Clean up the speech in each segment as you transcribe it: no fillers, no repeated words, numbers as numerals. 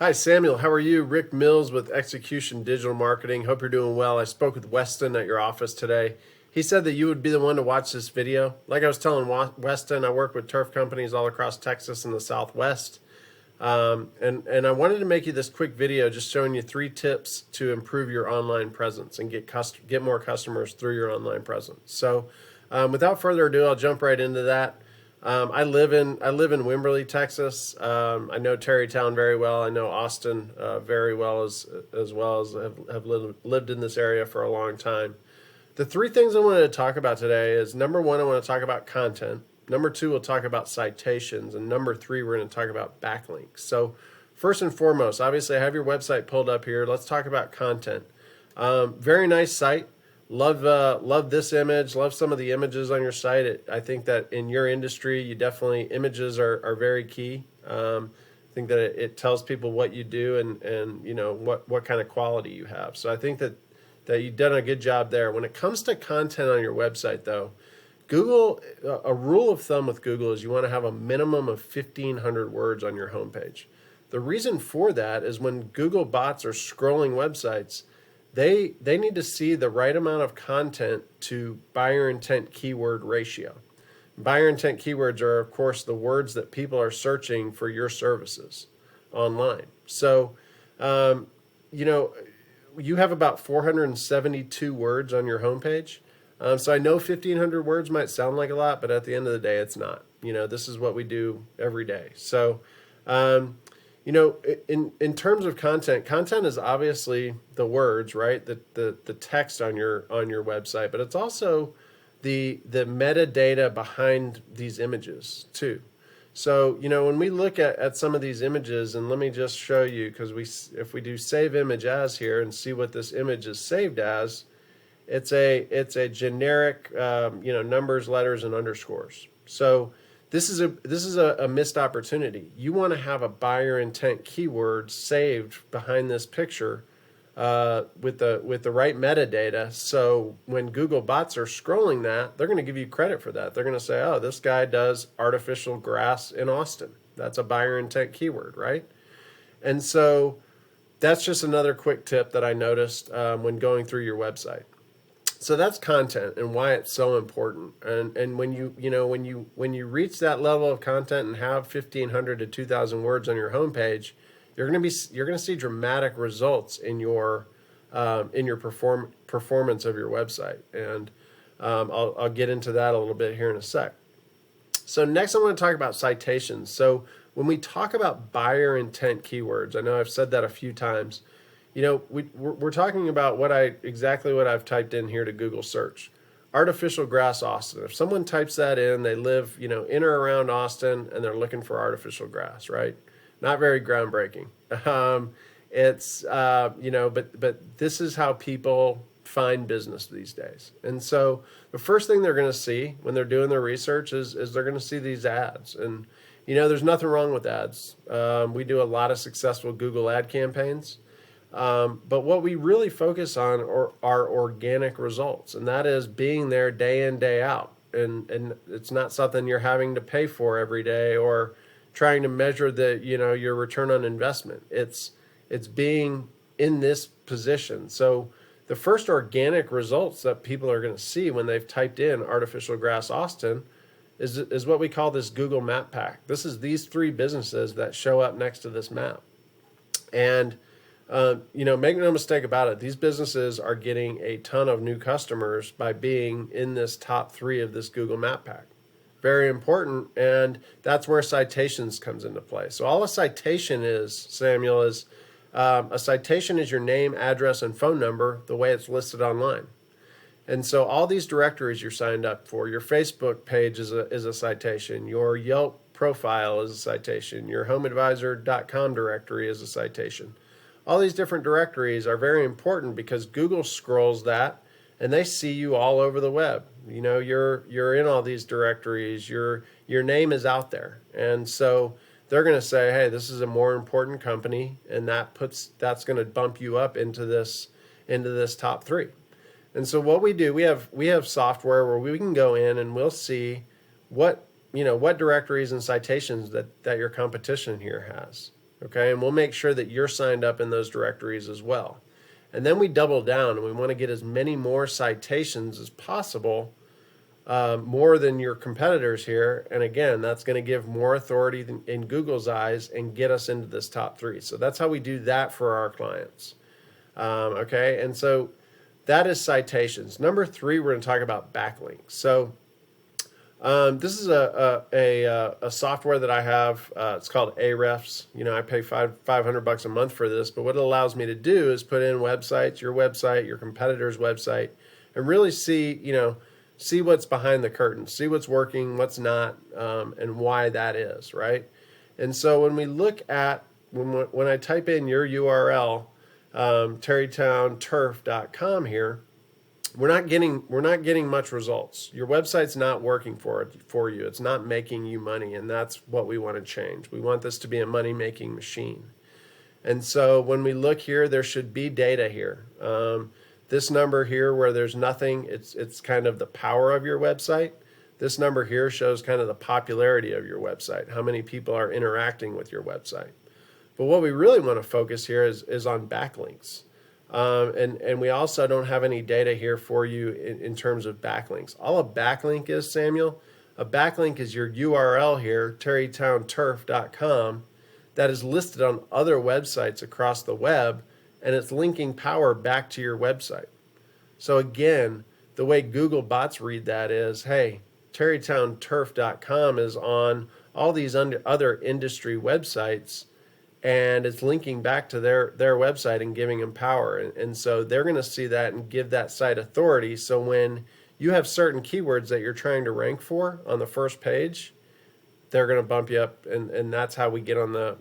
Hi, Samuel. How are you? Rick Mills with Execution Digital Marketing. Hope you're doing well. I spoke with Weston at your office today. He said that you would be the one to watch this video. Like I was telling Weston, I work with turf companies all across Texas and the Southwest. And I wanted to make you this quick video just showing you 3 tips to improve your online presence and get more customers through your online presence. So without further ado, I'll jump right into that. I live in Wimberley, Texas. I know Tarrytown very well. I know Austin very well as have lived in this area for a long time. The 3 things I wanted to talk about today is number 1, I want to talk about content. Number 2, we'll talk about citations, and number 3, we're going to talk about backlinks. So first and foremost, obviously I have your website pulled up here. Let's talk about content. Very nice site. Love this image. Love some of the images on your site. I think that in your industry, images are very key. I think that it tells people what you do and you know what kind of quality you have. So I think that you've done a good job there. When it comes to content on your website, though, Google, a rule of thumb with Google is you want to have a minimum of 1,500 words on your homepage. The reason for that is when Google bots are scrolling websites, they need to see the right amount of content to buyer intent keyword ratio. Buyer intent keywords are, of course, the words that people are searching for your services online. So, you know, you have about 472 words on your homepage. So I know 1,500 words might sound like a lot, but at the end of the day, it's not. You know, this is what we do every day. So, you know, in terms of content, content is obviously the words, right? The text on your website, but it's also the metadata behind these images too. So, you know, when we look at some of these images, and let me just show you, because if we do save image as here and see what this image is saved as, it's a generic, you know, numbers, letters, and underscores. So this is a missed opportunity. You want to have a buyer intent keyword saved behind this picture with the right metadata. So when Google bots are scrolling that, they're going to give you credit for that. They're going to say, oh, this guy does artificial grass in Austin. That's a buyer intent keyword, right? And so that's just another quick tip that I noticed when going through your website. So that's content and why it's so important. And when you reach that level of content and have 1,500 to 2,000 words on your homepage, you're going to see dramatic results in your performance of your website. And I'll get into that a little bit here in a sec. So next I want to talk about citations. So when we talk about buyer intent keywords, I know I've said that a few times. You know, we're talking about exactly what I've typed in here to Google search. Artificial grass Austin. If someone types that in, they live, you know, in or around Austin, and they're looking for artificial grass, right? Not very groundbreaking. It's, you know, but this is how people find business these days. And so the first thing they're going to see when they're doing their research is they're going to see these ads. And, you know, there's nothing wrong with ads. We do a lot of successful Google ad campaigns. But what we really focus on are organic results, and that is being there day in, day out. And it's not something you're having to pay for every day or trying to measure your return on investment. It's being in this position. So the first organic results that people are going to see when they've typed in artificial grass Austin is what we call this Google map pack. This is these 3 businesses that show up next to this map. And you know, make no mistake about it, these businesses are getting a ton of new customers by being in this top 3 of this Google Map Pack. Very important, and that's where citations comes into play. So all a citation is, Samuel, is a citation is your name, address, and phone number the way it's listed online. And so all these directories you're signed up for, your Facebook page is a citation, your Yelp profile is a citation, your homeadvisor.com directory is a citation. All these different directories are very important because Google scrolls that and they see you all over the web. You know, you're in all these directories, your name is out there. And so they're going to say, hey, this is a more important company, and that's going to bump you up into this top 3. And so what we do, we have software where we can go in and we'll see what directories and citations that your competition here has. Okay, and we'll make sure that you're signed up in those directories as well. And then we double down and we want to get as many more citations as possible, more than your competitors here. And again, that's going to give more authority in Google's eyes and get us into this top 3. So that's how we do that for our clients. Okay, and so that is citations. Number 3, we're going to talk about backlinks. So this is a software that I have. It's called Ahrefs. You know, I pay $500 a month for this, but what it allows me to do is put in websites, your competitor's website, and really see what's behind the curtain, see what's working, what's not, and why that is, right? And so when we look at, when I type in your URL, tarrytownturf.com here, we're not getting much results. Your website's not working for you. It's not making you money, and that's what we want to change. We want this to be a money-making machine. And so when we look here, there should be data here. This number here where there's nothing, it's kind of the power of your website. This number here shows kind of the popularity of your website, how many people are interacting with your website. But what we really want to focus here is on backlinks. And we also don't have any data here for you in terms of backlinks. All a backlink is, Samuel, a backlink is your URL here, tarrytownturf.com, that is listed on other websites across the web, and it's linking power back to your website. So again, the way Google bots read that is, hey, tarrytownturf.com is on all these other industry websites, and it's linking back to their website and giving them power. And so they're going to see that and give that site authority. So when you have certain keywords that you're trying to rank for on the first page, they're going to bump you up. And that's how we get on the,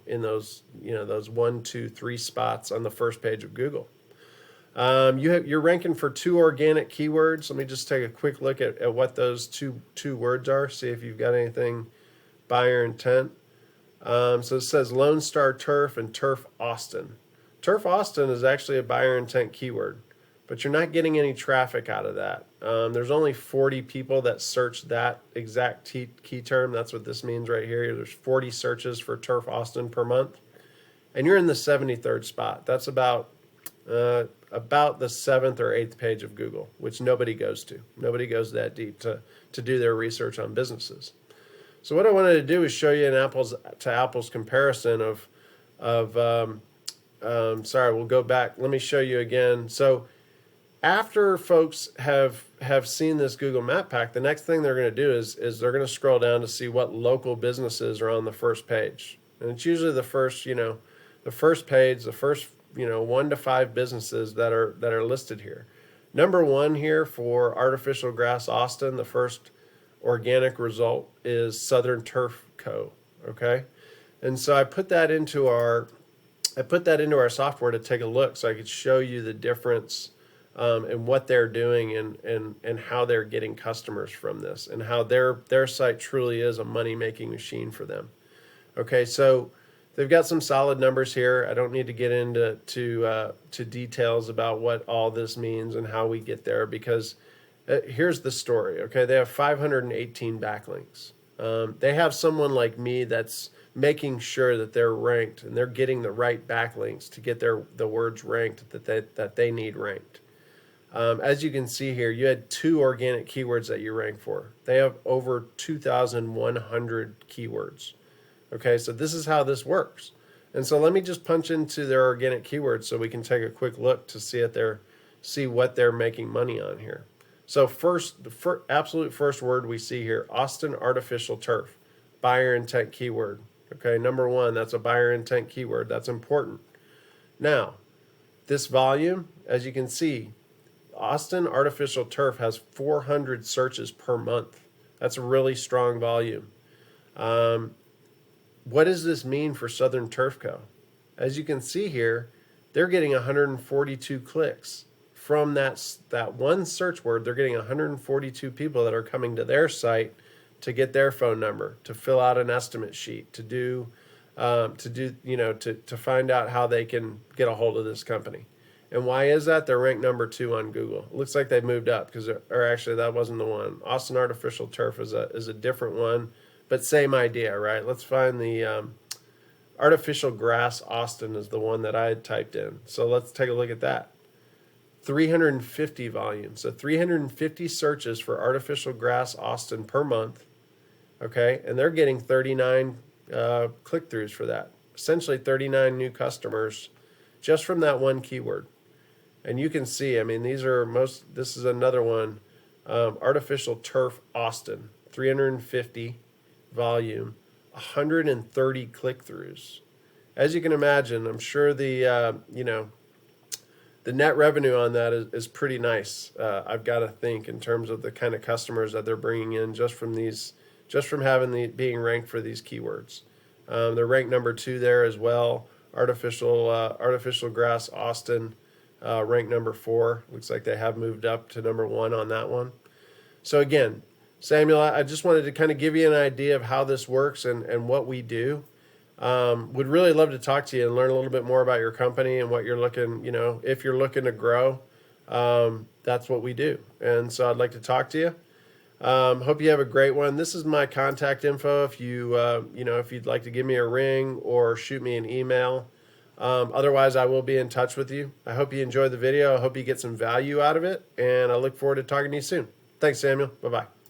in those, those 1, 2, 3 spots on the first page of Google. You're ranking for 2 organic keywords. Let me just take a quick look at what those two words are. See if you've got anything buyer intent. So it says Lone Star Turf and Turf Austin. Turf Austin is actually a buyer intent keyword, but you're not getting any traffic out of that. There's only 40 people that search that exact key term. That's what this means right here. There's 40 searches for Turf Austin per month, and you're in the 73rd spot. That's about the 7th or 8th page of Google, which nobody goes to. Nobody goes that deep to do their research on businesses. So what I wanted to do is show you an apples to apples comparison sorry, we'll go back. Let me show you again. So after folks have seen this Google Map Pack, the next thing they're going to do is they're going to scroll down to see what local businesses are on the first page. And it's usually the first page, the first 1 to 5 businesses that are listed here. Number 1 here for Artificial Grass Austin, the first organic result is Southern Turf Co. Okay, and so I put that into our software to take a look, so I could show you the difference in what they're doing and how they're getting customers from this, and how their site truly is a money-making machine for them. Okay, so they've got some solid numbers here. I don't need to get into details about what all this means and how we get there, because here's the story. Okay, they have 518 backlinks. They have someone like me that's making sure that they're ranked and they're getting the right backlinks to get the words ranked that they need ranked. As you can see here, you had 2 organic keywords that you rank for. They have over 2,100 keywords. Okay, so this is how this works. And so let me just punch into their organic keywords so we can take a quick look to see what they're making money on here. So the absolute first word we see here, Austin Artificial Turf, buyer intent keyword. Okay, number 1, that's a buyer intent keyword. That's important. Now, this volume, as you can see, Austin Artificial Turf has 400 searches per month. That's a really strong volume. What does this mean for Southern Turf Co? As you can see here, they're getting 142 clicks. From that one search word, they're getting 142 people that are coming to their site to get their phone number, to fill out an estimate sheet, to find out how they can get a hold of this company. And why is that? They're ranked number 2 on Google. It looks like they've moved up or actually that wasn't the one. Austin Artificial Turf is a different one, but same idea, right? Let's find the Artificial grass Austin is the one that I had typed in. So let's take a look at that. 350 volumes. So 350 searches for artificial grass Austin per month. Okay, and they're getting 39 click-throughs for that. Essentially 39 new customers just from that one keyword. And you can see, I mean, these are this is another one, artificial turf Austin, 350 volume, 130 click-throughs. As you can imagine, I'm sure the the net revenue on that is pretty nice. I've got to think in terms of the kind of customers that they're bringing in just from being ranked for these keywords. They're ranked number 2 there as well. Artificial grass Austin, ranked number 4. Looks like they have moved up to number 1 on that one. So again, Samuel, I just wanted to kind of give you an idea of how this works and what we do. Would really love to talk to you and learn a little bit more about your company and what you're looking, if you're looking to grow, that's what we do. And so I'd like to talk to you. Hope you have a great one. This is my contact info. If you, if you'd like to give me a ring or shoot me an email. Otherwise, I will be in touch with you. I hope you enjoyed the video. I hope you get some value out of it. And I look forward to talking to you soon. Thanks, Samuel. Bye-bye.